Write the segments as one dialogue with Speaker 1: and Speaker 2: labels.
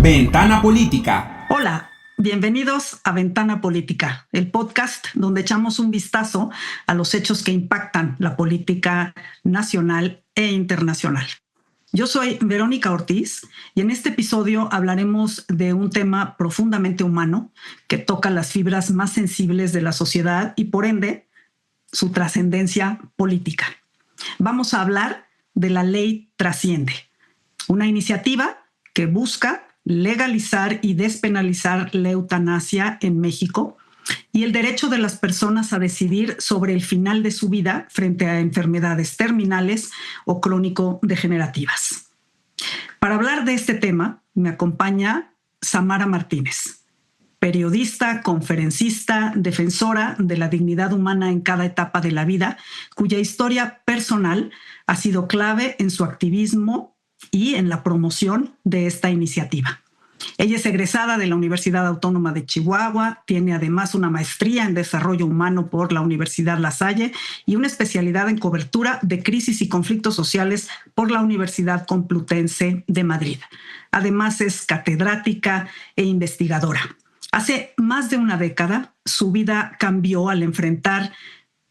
Speaker 1: Ventana Política.
Speaker 2: Hola, bienvenidos a Ventana Política, el podcast donde echamos un vistazo a los hechos que impactan la política nacional e internacional. Yo soy Verónica Ortiz y en este episodio hablaremos de un tema profundamente humano que toca las fibras más sensibles de la sociedad y por ende su trascendencia política. Vamos a hablar de la Ley Trasciende, una iniciativa que busca legalizar y despenalizar la eutanasia en México y el derecho de las personas a decidir sobre el final de su vida frente a enfermedades terminales o crónico-degenerativas. Para hablar de este tema, me acompaña Samara Martínez, periodista, conferencista, defensora de la dignidad humana en cada etapa de la vida, cuya historia personal ha sido clave en su activismo y en la promoción de esta iniciativa. Ella es egresada de la Universidad Autónoma de Chihuahua, tiene además una maestría en desarrollo humano por la Universidad La Salle y una especialidad en cobertura de crisis y conflictos sociales por la Universidad Complutense de Madrid. Además es catedrática e investigadora. Hace más de una década, su vida cambió al enfrentar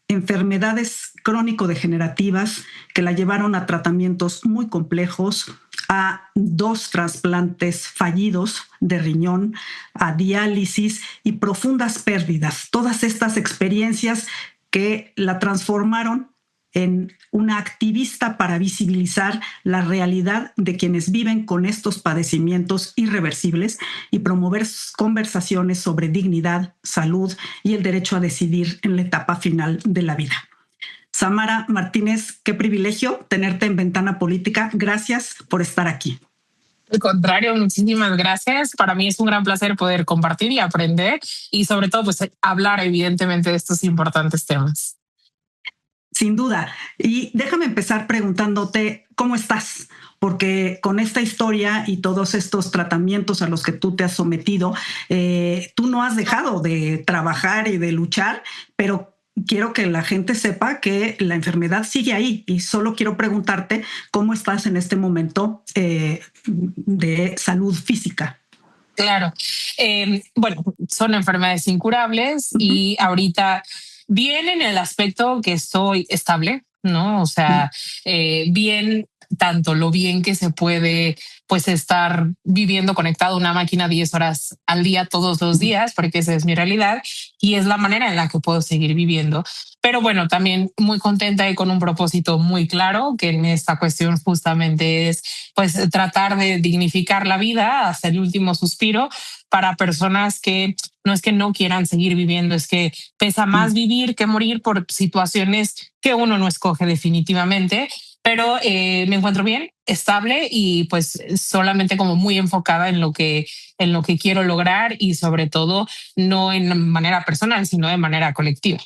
Speaker 2: enfermedades crónico-degenerativas que la llevaron a tratamientos muy complejos, a 2 trasplantes fallidos de riñón, a diálisis y profundas pérdidas. Todas estas experiencias que la transformaron en una activista para visibilizar la realidad de quienes viven con estos padecimientos irreversibles y promover conversaciones sobre dignidad, salud y el derecho a decidir en la etapa final de la vida. Samara Martínez, qué privilegio tenerte en Ventana Política. Gracias por estar aquí.
Speaker 3: Al contrario, muchísimas gracias. Para mí es un gran placer poder compartir y aprender y sobre todo pues hablar evidentemente de estos importantes temas.
Speaker 2: Sin duda. Y déjame empezar preguntándote cómo estás, porque con esta historia y todos estos tratamientos a los que tú te has sometido, tú no has dejado de trabajar y de luchar, pero quiero que la gente sepa que la enfermedad sigue ahí y solo quiero preguntarte cómo estás en este momento de salud física.
Speaker 3: Claro. Bueno, son enfermedades incurables y ahorita bien en el aspecto que estoy estable, ¿no? O sea, bien, tanto lo bien que se puede pues estar viviendo conectado a una máquina 10 horas al día, todos los días, porque esa es mi realidad y es la manera en la que puedo seguir viviendo. Pero bueno, también muy contenta y con un propósito muy claro, que en esta cuestión justamente es pues tratar de dignificar la vida hasta el último suspiro para personas que no es que no quieran seguir viviendo, es que pesa más vivir que morir por situaciones que uno no escoge definitivamente, pero me encuentro bien, estable y pues solamente como muy enfocada en lo que quiero lograr y sobre todo no en manera personal, sino de manera colectiva.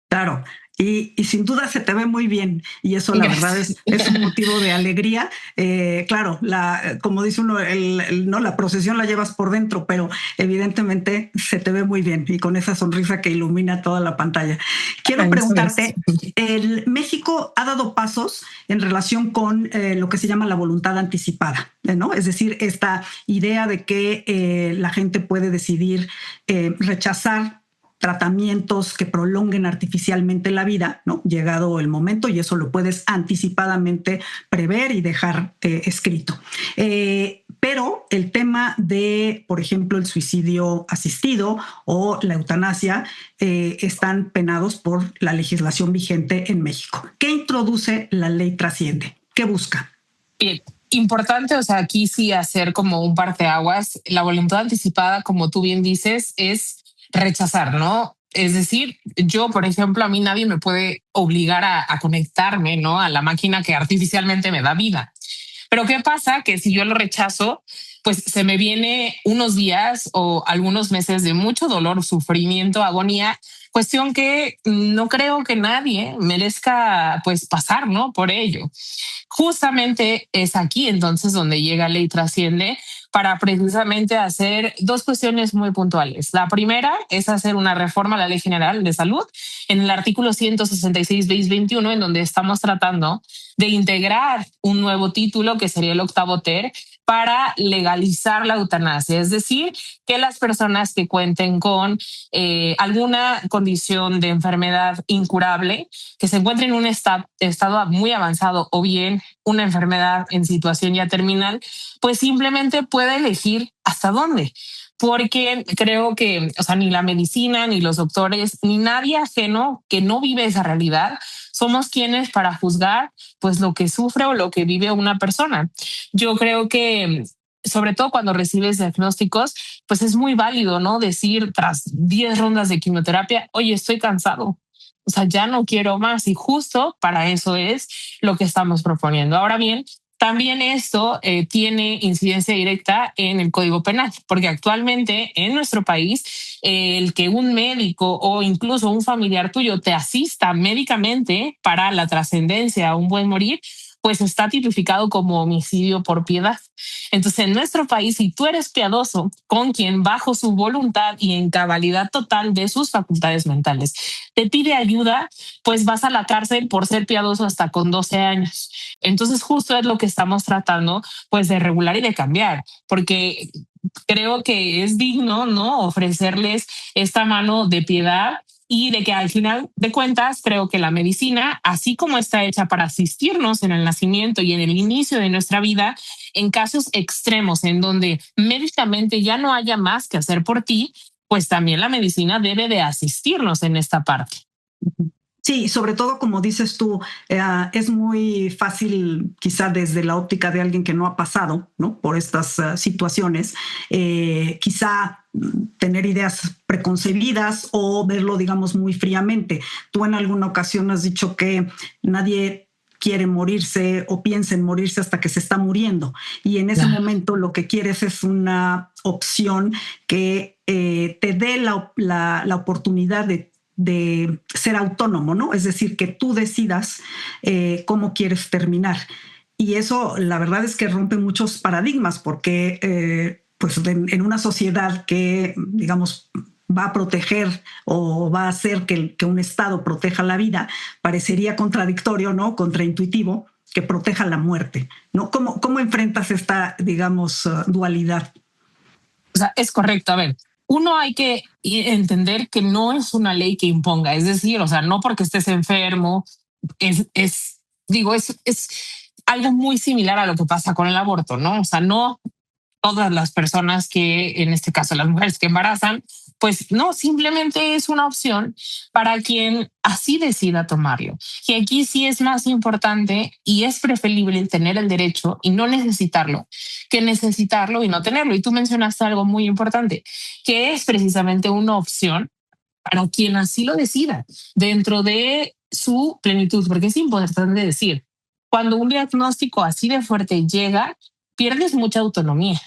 Speaker 2: Claro, y sin duda se te ve muy bien y eso la verdad es un motivo de alegría. Claro, como dice uno, no, la procesión la llevas por dentro, pero evidentemente se te ve muy bien y con esa sonrisa que ilumina toda la pantalla. Quiero preguntarte, México ha dado pasos en relación con lo que se llama la voluntad anticipada, ¿no? Es decir, esta idea de que la gente puede decidir rechazar tratamientos que prolonguen artificialmente la vida, ¿no? Llegado el momento, y eso lo puedes anticipadamente prever y dejar escrito. Pero el tema de, por ejemplo, el suicidio asistido o la eutanasia están penados por la legislación vigente en México. ¿Qué introduce la Ley Trasciende? ¿Qué busca?
Speaker 3: Bien. Importante, o sea, aquí sí hacer como un parteaguas. La voluntad anticipada, como tú bien dices, es rechazar, ¿no? Es decir, yo, por ejemplo, a mí nadie me puede obligar a conectarme, ¿no? A la máquina que artificialmente me da vida. Pero ¿qué pasa? Que si yo lo rechazo, pues se me viene unos días o algunos meses de mucho dolor, sufrimiento, agonía, cuestión que no creo que nadie merezca pues pasar, ¿no? Por ello. Justamente es aquí entonces donde llega Ley Trasciende para precisamente hacer 2 cuestiones muy puntuales. La primera es hacer una reforma a la Ley General de Salud en el artículo 166-21, en donde estamos tratando de integrar un nuevo título que sería el octavo TER, para legalizar la eutanasia, es decir, que las personas que cuenten con alguna condición de enfermedad incurable, que se encuentren en un estado muy avanzado o bien una enfermedad en situación ya terminal, pues simplemente puede elegir hasta dónde. Porque creo que, o sea, ni la medicina, ni los doctores, ni nadie ajeno que no vive esa realidad, somos quienes para juzgar pues lo que sufre o lo que vive una persona. Yo creo que sobre todo cuando recibes diagnósticos, pues es muy válido, ¿no? Decir tras 10 rondas de quimioterapia, oye, estoy cansado. O sea, ya no quiero más y justo para eso es lo que estamos proponiendo. Ahora bien, también esto tiene incidencia directa en el Código Penal, porque actualmente en nuestro país el que un médico o incluso un familiar tuyo te asista médicamente para la trascendencia a un buen morir, pues está tipificado como homicidio por piedad. Entonces, en nuestro país, si tú eres piadoso con quien bajo su voluntad y en cabalidad total de sus facultades mentales te pide ayuda, pues vas a la cárcel por ser piadoso hasta con 12 años. Entonces, justo es lo que estamos tratando, pues, de regular y de cambiar, porque creo que es digno, ¿no? Ofrecerles esta mano de piedad y de que al final de cuentas creo que la medicina, así como está hecha para asistirnos en el nacimiento y en el inicio de nuestra vida, en casos extremos en donde médicamente ya no haya más que hacer por ti, pues también la medicina debe de asistirnos en esta parte.
Speaker 2: Sí, sobre todo como dices tú, es muy fácil, quizá desde la óptica de alguien que no ha pasado, ¿no? Por estas situaciones, quizá tener ideas preconcebidas o verlo, digamos, muy fríamente. Tú en alguna ocasión has dicho que nadie quiere morirse o piensa en morirse hasta que se está muriendo. Y en ese momento lo que quieres es una opción que te dé la oportunidad de ser autónomo, ¿no? Es decir, que tú decidas cómo quieres terminar. Y eso, la verdad es que rompe muchos paradigmas, porque pues en una sociedad que, digamos, va a proteger o va a hacer que un Estado proteja la vida, parecería contradictorio, ¿no? Contraintuitivo, que proteja la muerte, ¿no? ¿Cómo enfrentas esta, digamos, dualidad?
Speaker 3: O sea, es correcto. A ver, uno hay que entender que no es una ley que imponga, es decir, o sea, no porque estés enfermo, es algo muy similar a lo que pasa con el aborto, ¿no? O sea, no todas las personas que, en este caso las mujeres que embarazan, pues no, simplemente es una opción para quien así decida tomarlo. Y aquí sí es más importante y es preferible tener el derecho y no necesitarlo que necesitarlo y no tenerlo. Y tú mencionaste algo muy importante, que es precisamente una opción para quien así lo decida dentro de su plenitud, porque es importante decir, cuando un diagnóstico así de fuerte llega, pierdes mucha autonomía.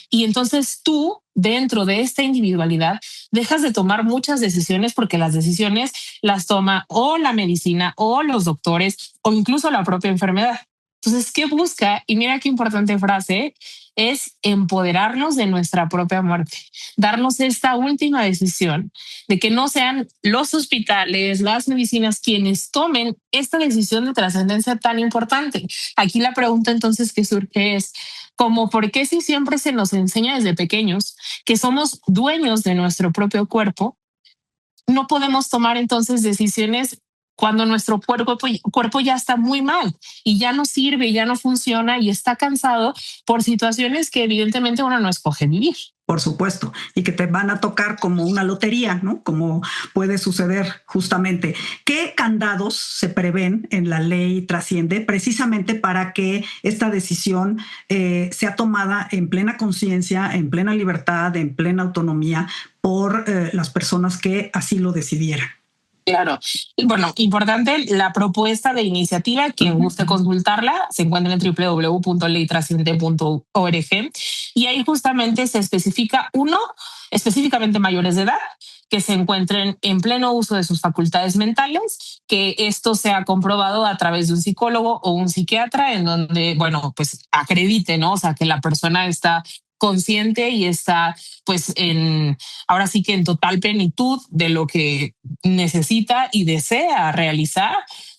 Speaker 3: Y entonces tú, dentro de esta individualidad, dejas de tomar muchas decisiones porque las decisiones las toma o la medicina o los doctores o incluso la propia enfermedad. Entonces, ¿qué busca? Y mira qué importante frase, es empoderarnos de nuestra propia muerte, darnos esta última decisión de que no sean los hospitales, las medicinas quienes tomen esta decisión de trascendencia tan importante. Aquí la pregunta entonces que surge es, como por qué si siempre se nos enseña desde pequeños que somos dueños de nuestro propio cuerpo, no podemos tomar entonces decisiones cuando nuestro cuerpo ya está muy mal y ya no sirve, ya no funciona y está cansado por situaciones que evidentemente uno no escoge vivir.
Speaker 2: Por supuesto, y que te van a tocar como una lotería, ¿no? Como puede suceder justamente. ¿Qué candados se prevén en la ley Trasciende precisamente para que esta decisión sea tomada en plena conciencia, en plena libertad, en plena autonomía por las personas que así lo decidieran?
Speaker 3: Claro. Bueno, importante la propuesta de iniciativa, quien guste consultarla, se encuentra en www.leytrasciende.org y ahí justamente se especifica, uno, específicamente mayores de edad, que se encuentren en pleno uso de sus facultades mentales, que esto sea comprobado a través de un psicólogo o un psiquiatra en donde, bueno, pues acredite, ¿no? O sea, que la persona está consciente y está pues ahora sí que en total plenitud de lo que necesita y desea realizar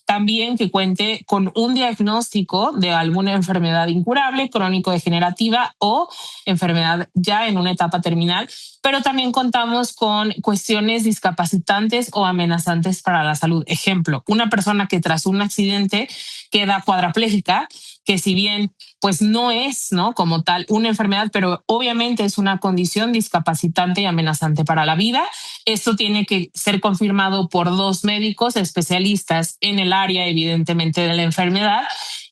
Speaker 3: también que cuente con un diagnóstico de alguna enfermedad incurable, crónico-degenerativa o enfermedad ya en una etapa terminal, pero también contamos con cuestiones discapacitantes o amenazantes para la salud. Ejemplo, una persona que tras un accidente queda cuadraplégica, que si bien pues no es, ¿no?, como tal una enfermedad, pero obviamente es una condición discapacitante y amenazante para la vida. Esto tiene que ser confirmado por 2 médicos especialistas en el área, evidentemente, de la enfermedad,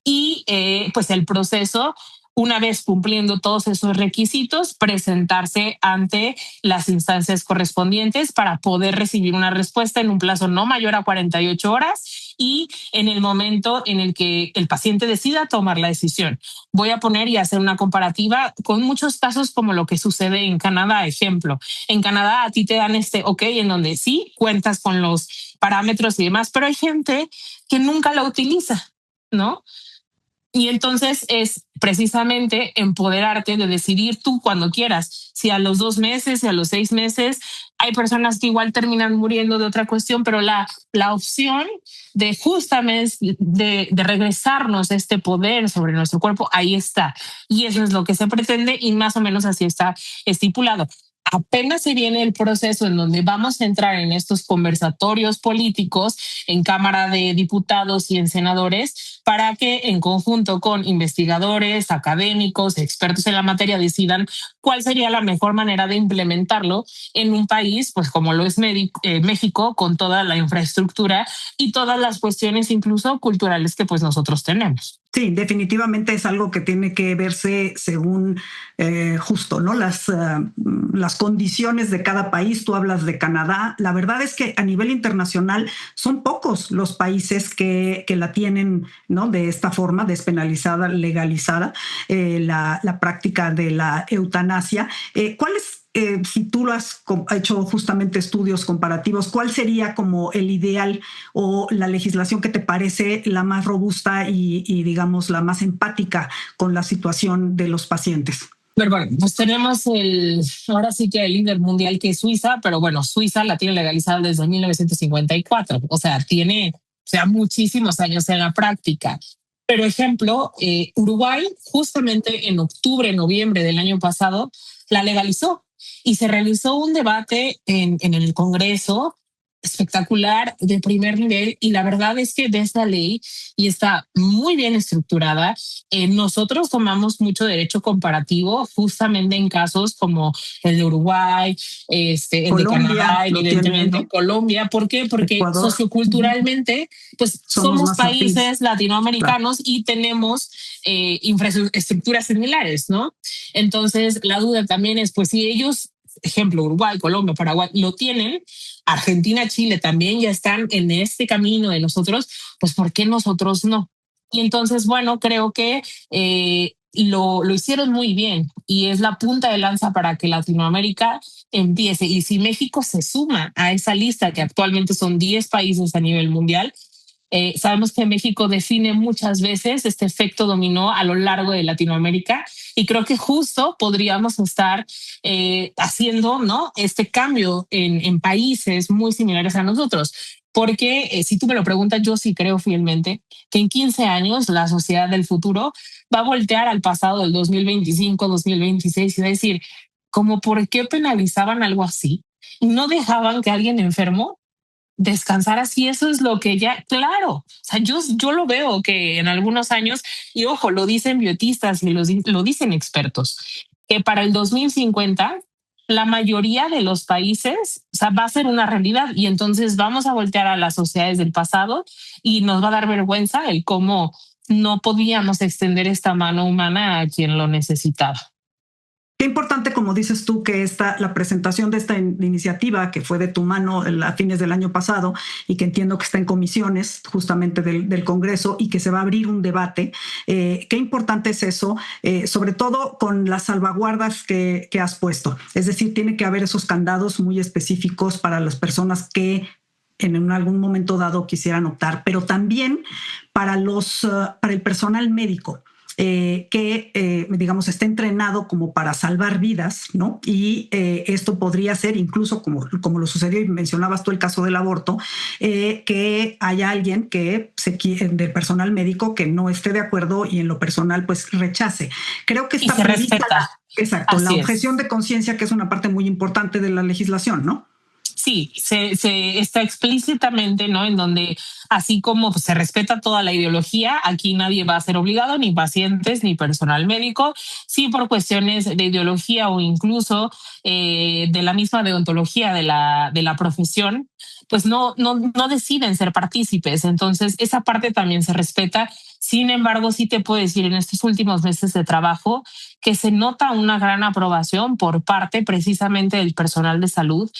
Speaker 3: y pues el proceso, una vez cumpliendo todos esos requisitos, presentarse ante las instancias correspondientes para poder recibir una respuesta en un plazo no mayor a 48 horas y en el momento en el que el paciente decida tomar la decisión. Voy a poner y hacer una comparativa con muchos casos como lo que sucede en Canadá. Ejemplo, en Canadá a ti te dan este OK en donde sí cuentas con los parámetros y demás, pero hay gente que nunca la utiliza, ¿no? Y entonces es precisamente empoderarte de decidir tú cuando quieras, si a los 2 meses, si a los 6 meses. Hay personas que igual terminan muriendo de otra cuestión, pero la opción de justamente de regresarnos este poder sobre nuestro cuerpo, ahí está. Y eso es lo que se pretende y más o menos así está estipulado. Apenas se viene el proceso en donde vamos a entrar en estos conversatorios políticos en Cámara de Diputados y en senadores para que en conjunto con investigadores, académicos, expertos en la materia decidan cuál sería la mejor manera de implementarlo en un país, pues como lo es México, con toda la infraestructura y todas las cuestiones incluso culturales que pues nosotros tenemos.
Speaker 2: Sí, definitivamente es algo que tiene que verse según justo, ¿no? Las condiciones de cada país. Tú hablas de Canadá. La verdad es que a nivel internacional son pocos los países que la tienen, ¿no?, de esta forma, despenalizada, legalizada, la práctica de la eutanasia. ¿Cuál es? Si tú lo has hecho justamente estudios comparativos, ¿cuál sería como el ideal o la legislación que te parece la más robusta y digamos la más empática con la situación de los pacientes?
Speaker 3: Pero bueno, pues tenemos ahora sí que el líder mundial que es Suiza, pero bueno, Suiza la tiene legalizada desde 1954, o sea, tiene muchísimos años en la práctica. Pero ejemplo, Uruguay justamente en octubre, noviembre del año pasado la legalizó y se realizó un debate en el Congreso espectacular de primer nivel y la verdad es que de esta ley y está muy bien estructurada. Nosotros tomamos mucho derecho comparativo justamente en casos como el de Uruguay, el
Speaker 2: Colombia,
Speaker 3: de Canadá, evidentemente,
Speaker 2: tiene, ¿no?
Speaker 3: Colombia. ¿Por qué? Porque
Speaker 2: Ecuador.
Speaker 3: socioculturalmente pues somos países
Speaker 2: afines,
Speaker 3: latinoamericanos, claro, y tenemos infraestructuras similares, ¿no? Entonces la duda también es pues si ellos, ejemplo, Uruguay, Colombia, Paraguay, lo tienen, Argentina, Chile también ya están en este camino de nosotros, pues ¿por qué nosotros no? Y entonces, bueno, creo que lo hicieron muy bien y es la punta de lanza para que Latinoamérica empiece. Y si México se suma a esa lista, que actualmente son 10 países a nivel mundial, sabemos que México define muchas veces este efecto dominó a lo largo de Latinoamérica y creo que justo podríamos estar haciendo, ¿no?, este cambio en países muy similares a nosotros. Porque si tú me lo preguntas, yo sí creo fielmente que en 15 años la sociedad del futuro va a voltear al pasado del 2025, 2026 y va a decir, ¿cómo por qué penalizaban algo así? Y no dejaban que alguien enfermo descansar así. Eso es lo que ya, claro, o sea, yo lo veo que en algunos años, y ojo, lo dicen biotistas y lo dicen expertos, que para el 2050 la mayoría de los países, o sea, va a ser una realidad y entonces vamos a voltear a las sociedades del pasado y nos va a dar vergüenza el cómo no podíamos extender esta mano humana a quien lo necesitaba.
Speaker 2: Qué importante, como dices tú, que la presentación de esta iniciativa que fue de tu mano a fines del año pasado y que entiendo que está en comisiones justamente del Congreso y que se va a abrir un debate. Qué importante es eso, sobre todo con las salvaguardas que has puesto. Es decir, tiene que haber esos candados muy específicos para las personas que en algún momento dado quisieran optar, pero también para el personal médico. que, digamos, está entrenado como para salvar vidas, ¿no? Y esto podría ser incluso como lo sucedió y mencionabas tú el caso del aborto, que haya alguien del personal médico que no esté de acuerdo y en lo personal pues rechace. Creo que
Speaker 3: Y
Speaker 2: está
Speaker 3: se
Speaker 2: prevista
Speaker 3: respeta.
Speaker 2: exacto, la
Speaker 3: Así
Speaker 2: objeción
Speaker 3: es.
Speaker 2: de conciencia, que es una parte muy importante de la legislación, ¿no?
Speaker 3: Sí, se está explícitamente, ¿no? En donde, así como pues, se respeta toda la ideología, aquí nadie va a ser obligado, ni pacientes, ni personal médico, sí por cuestiones de ideología o incluso de la misma deontología de la profesión, pues no deciden ser partícipes. Entonces, esa parte también se respeta. Sin embargo, sí te puedo decir en estos últimos meses de trabajo que se nota una gran aprobación por parte precisamente del personal de salud.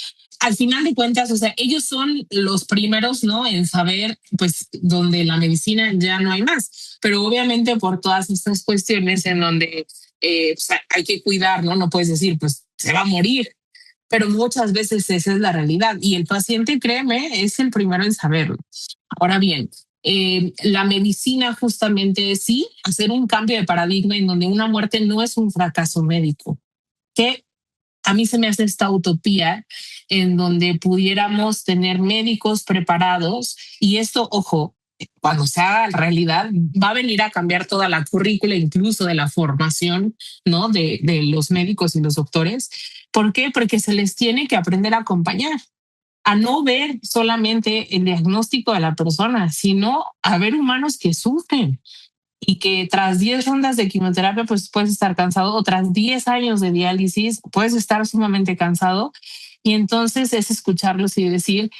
Speaker 3: Al final de cuentas, o sea, ellos son los primeros, ¿no? En saber, pues, donde la medicina ya no hay más, pero obviamente por todas estas cuestiones en donde pues, hay que cuidar, ¿no? No puedes decir, pues, se va a morir, pero muchas veces esa es la realidad y el paciente, créeme, es el primero en saberlo. Ahora bien, la medicina justamente es sí hacer un cambio de paradigma en donde una muerte no es un fracaso médico, que a mí se me hace esta utopía en donde pudiéramos tener médicos preparados y esto, ojo, cuando se haga realidad, va a venir a cambiar toda la currícula, incluso de la formación, ¿no? De los médicos y los doctores. ¿Por qué? Porque se les tiene que aprender a acompañar, a no ver solamente el diagnóstico de la persona, sino a ver humanos que sufren y que tras 10 rondas de quimioterapia pues puedes estar cansado o tras 10 años de diálisis puedes estar sumamente cansado y entonces es escucharlos y decir,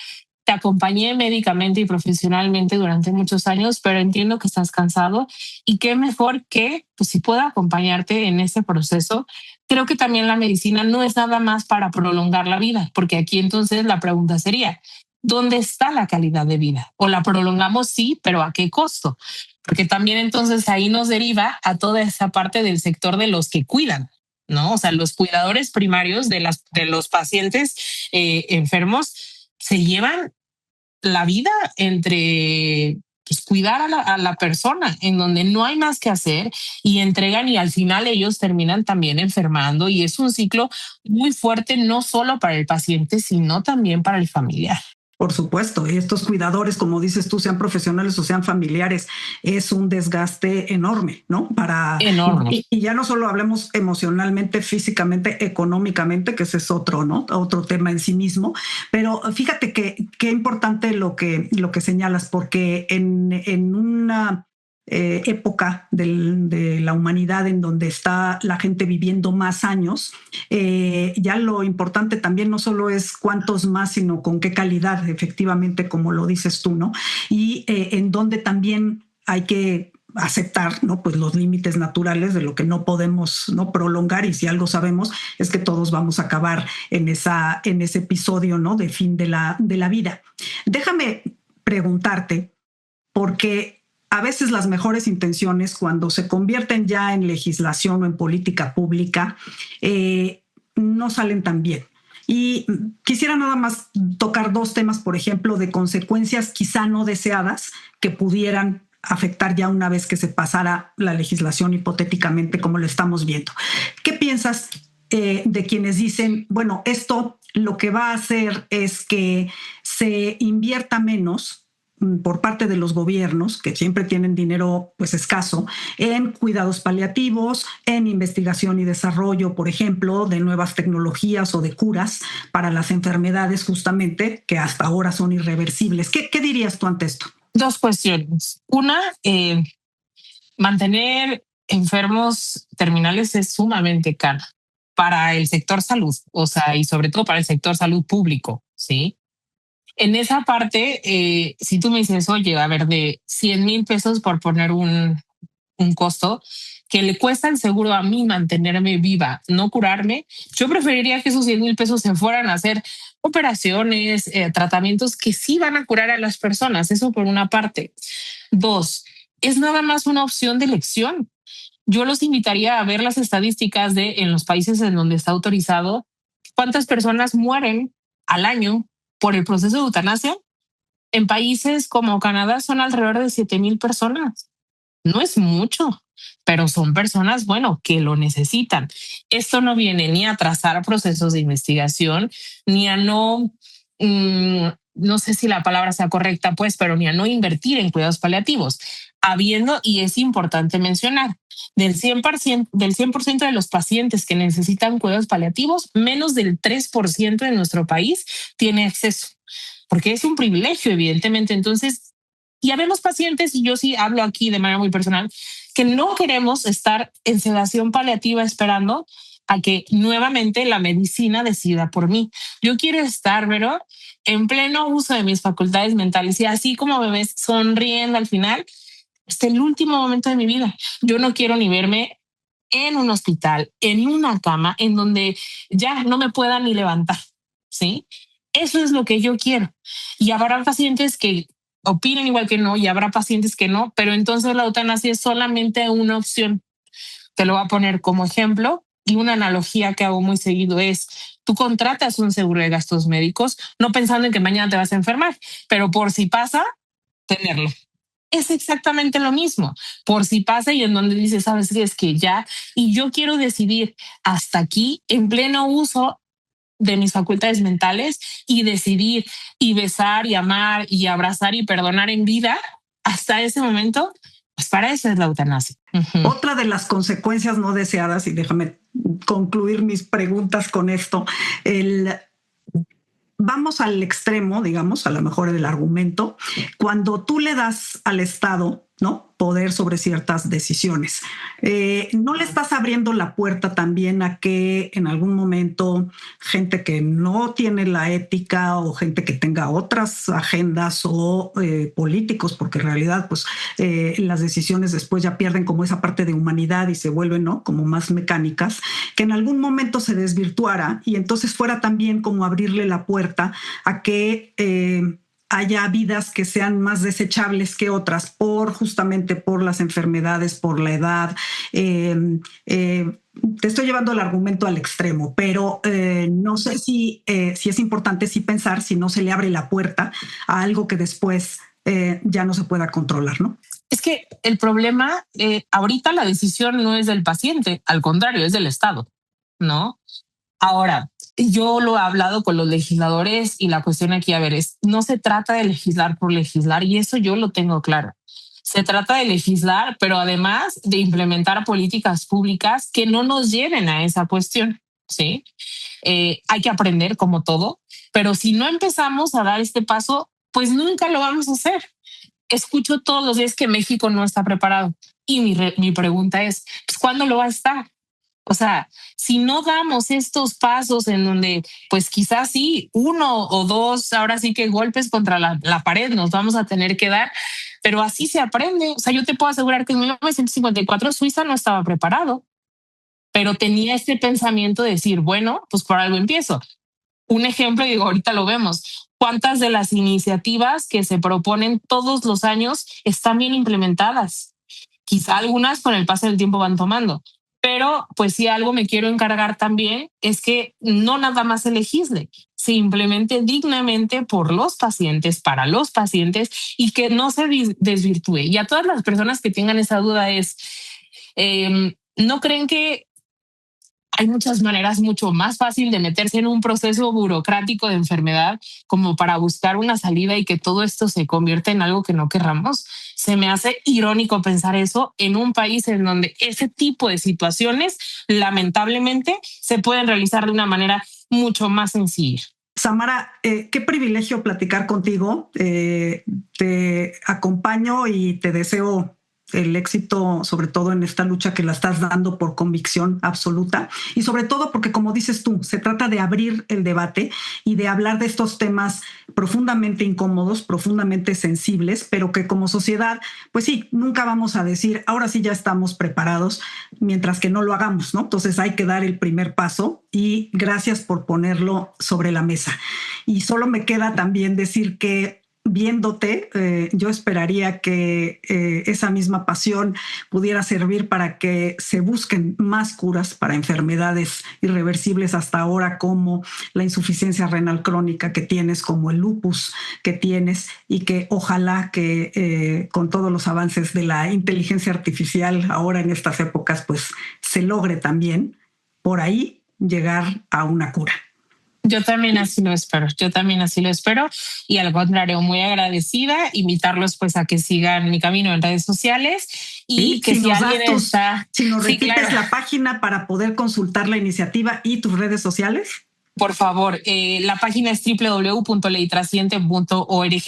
Speaker 3: te acompañé médicamente y profesionalmente durante muchos años, pero entiendo que estás cansado y qué mejor que, pues si puedo acompañarte en ese proceso. Creo que también la medicina no es nada más para prolongar la vida, porque aquí entonces la pregunta sería, ¿dónde está la calidad de vida? O la prolongamos, sí, pero ¿a qué costo? Porque también entonces ahí nos deriva a toda esa parte del sector de los que cuidan, ¿no? O sea, los cuidadores primarios de los pacientes enfermos se llevan la vida entre pues, cuidar a la persona en donde no hay más que hacer y entregan y al final ellos terminan también enfermando y es un ciclo muy fuerte no solo para el paciente, sino también para el familiar.
Speaker 2: Por supuesto, y estos cuidadores, como dices tú, sean profesionales o sean familiares, es un desgaste enorme, ¿no?
Speaker 3: Enorme.
Speaker 2: Y ya no solo hablemos emocionalmente, físicamente, económicamente, que ese es otro, ¿no? Otro tema en sí mismo. Pero fíjate que qué importante lo que señalas, porque en una época de la humanidad en donde está la gente viviendo más años, ya lo importante también no solo es cuántos más, sino con qué calidad, efectivamente, como lo dices tú, ¿no? Y en donde también hay que aceptar, ¿no? Pues los límites naturales de lo que no podemos, ¿no? Prolongar, y si algo sabemos es que todos vamos a acabar en ese episodio, ¿no? De fin de la vida. Déjame preguntarte, porque a veces las mejores intenciones, cuando se convierten ya en legislación o en política pública, no salen tan bien. Y quisiera nada más tocar dos temas, por ejemplo, de consecuencias quizá no deseadas que pudieran afectar ya una vez que se pasara la legislación hipotéticamente como lo estamos viendo. ¿Qué piensas de quienes dicen, bueno, esto lo que va a hacer es que se invierta menos por parte de los gobiernos, que siempre tienen dinero pues escaso, en cuidados paliativos, en investigación y desarrollo, por ejemplo, de nuevas tecnologías o de curas para las enfermedades justamente que hasta ahora son irreversibles? ¿Qué dirías tú ante esto?
Speaker 3: Dos cuestiones. Una, mantener enfermos terminales es sumamente caro para el sector salud, o sea, y sobre todo para el sector salud público, ¿sí? En esa parte, si tú me dices, oye, a ver, de 100,000 pesos por poner un costo que le cuesta el seguro a mí mantenerme viva, no curarme, yo preferiría que esos 100,000 pesos se fueran a hacer operaciones, tratamientos que sí van a curar a las personas. Eso por una parte. Dos, es nada más una opción de elección. Yo los invitaría a ver las estadísticas de en los países en donde está autorizado, cuántas personas mueren al año por el proceso de eutanasia. En países como Canadá son alrededor de 7,000 personas. No es mucho. pero son personas, bueno, que lo necesitan. Esto no viene ni a atrasar procesos de investigación, ni a no sé si la palabra sea correcta, pues, pero ni a no invertir en cuidados paliativos, habiendo, y es importante mencionar, del 100% de los pacientes que necesitan cuidados paliativos, menos del 3% de nuestro país tiene acceso, porque es un privilegio, evidentemente. Entonces, ya vemos pacientes, y yo sí hablo aquí de manera muy personal, que no queremos estar en sedación paliativa esperando a que nuevamente la medicina decida por mí. Yo quiero estar, pero en pleno uso de mis facultades mentales, y así como me ves sonriendo al final, hasta el último momento de mi vida. Yo no quiero ni verme en un hospital, en una cama, en donde ya no me pueda ni levantar, ¿sí? Eso es lo que yo quiero. Y habrá pacientes que opinen igual que no, y habrá pacientes que no, pero entonces la eutanasia es solamente una opción. Te lo voy a poner como ejemplo, y una analogía que hago muy seguido es: tú contratas un seguro de gastos médicos no pensando en que mañana te vas a enfermar, pero por si pasa, tenerlo. Es exactamente lo mismo. Por si pasa, y en donde dices, sabes qué, es que ya, y yo quiero decidir hasta aquí en pleno uso de mis facultades mentales, y decidir y besar y amar y abrazar y perdonar en vida hasta ese momento, pues para eso es la eutanasia.
Speaker 2: Otra de las consecuencias no deseadas, y déjame concluir mis preguntas con esto, vamos al extremo, digamos, a lo mejor del argumento, cuando tú le das al Estado, ¿no?, poder sobre ciertas decisiones. ¿No le estás abriendo la puerta también a que en algún momento gente que no tiene la ética, o gente que tenga otras agendas, o políticos, porque en realidad pues las decisiones después ya pierden como esa parte de humanidad y se vuelven, ¿no?, como más mecánicas, que en algún momento se desvirtuara y entonces fuera también como abrirle la puerta a que haya vidas que sean más desechables que otras justamente por las enfermedades, por la edad? Te estoy llevando el argumento al extremo, pero no sé si es importante sí pensar si no se le abre la puerta a algo que después ya no se pueda controlar, ¿no?
Speaker 3: Es que el problema, ahorita la decisión no es del paciente, al contrario, es del Estado, ¿no? Ahora, yo lo he hablado con los legisladores, y la cuestión aquí, a ver, no se trata de legislar por legislar, y eso yo lo tengo claro. Se trata de legislar, pero además de implementar políticas públicas que no nos lleven a esa cuestión, ¿sí? Hay que aprender como todo, pero si no empezamos a dar este paso, pues nunca lo vamos a hacer. Escucho todos los días que México no está preparado, y mi pregunta es, pues, ¿cuándo lo va a estar? O sea, si no damos estos pasos en donde, pues quizás sí, uno o dos, ahora sí que golpes contra la pared nos vamos a tener que dar, pero así se aprende. O sea, yo te puedo asegurar que en 1954 Suiza no estaba preparado, pero tenía este pensamiento de decir, bueno, pues por algo empiezo. Un ejemplo, digo, ahorita lo vemos. ¿Cuántas de las iniciativas que se proponen todos los años están bien implementadas? Quizá algunas con el paso del tiempo van tomando, pero pues si algo me quiero encargar también es que no nada más se legisle, se implemente dignamente por los pacientes, para los pacientes, y que no se desvirtúe. Y a todas las personas que tengan esa duda es, ¿no creen que hay muchas maneras mucho más fácil de meterse en un proceso burocrático de enfermedad como para buscar una salida, y que todo esto se convierta en algo que no querramos? Se me hace irónico pensar eso en un país en donde ese tipo de situaciones lamentablemente se pueden realizar de una manera mucho más sencilla.
Speaker 2: Samara, qué privilegio platicar contigo. Te acompaño y te deseo el éxito, sobre todo en esta lucha que la estás dando por convicción absoluta, y sobre todo porque, como dices tú, se trata de abrir el debate y de hablar de estos temas profundamente incómodos, profundamente sensibles, pero que como sociedad, pues sí, nunca vamos a decir, ahora sí ya estamos preparados, mientras que no lo hagamos, ¿no? Entonces hay que dar el primer paso, y gracias por ponerlo sobre la mesa. Y solo me queda también decir que viéndote, yo esperaría que esa misma pasión pudiera servir para que se busquen más curas para enfermedades irreversibles hasta ahora, como la insuficiencia renal crónica que tienes, como el lupus que tienes, y que ojalá que con todos los avances de la inteligencia artificial ahora en estas épocas, pues se logre también por ahí llegar a una cura.
Speaker 3: Yo también así lo espero, y al contrario, muy agradecida, invitarlos pues a que sigan mi camino en redes sociales y
Speaker 2: Sí,
Speaker 3: que si alguien está...
Speaker 2: si nos
Speaker 3: Sí,
Speaker 2: repites
Speaker 3: claro.
Speaker 2: la página para poder consultar la iniciativa y tus redes sociales.
Speaker 3: Por favor, la página es www.leytrasciente.org.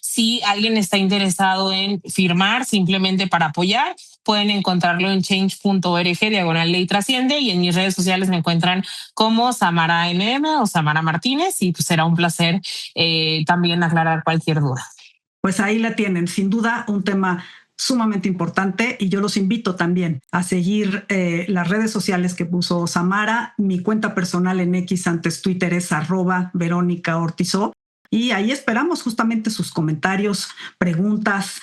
Speaker 3: Si alguien está interesado en firmar simplemente para apoyar, pueden encontrarlo en change.org/ley trasciende, y en mis redes sociales me encuentran como Samara MM o Samara Martínez, y pues será un placer también aclarar cualquier duda.
Speaker 2: Pues ahí la tienen, sin duda un tema sumamente importante, y yo los invito también a seguir las redes sociales que puso Samara. Mi cuenta personal en X, antes Twitter, es @Verónica Ortizó, y ahí esperamos justamente sus comentarios, preguntas,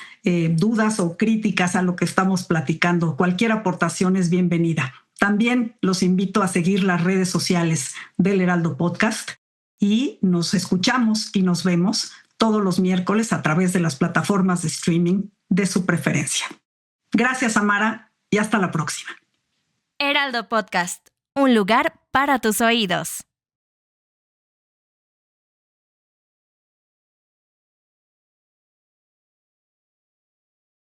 Speaker 2: dudas o críticas a lo que estamos platicando. Cualquier aportación es bienvenida. También los invito a seguir las redes sociales del Heraldo Podcast, y nos escuchamos y nos vemos todos los miércoles a través de las plataformas de streaming de su preferencia. Gracias, Samara, y hasta la próxima.
Speaker 4: Heraldo Podcast, un lugar para tus oídos.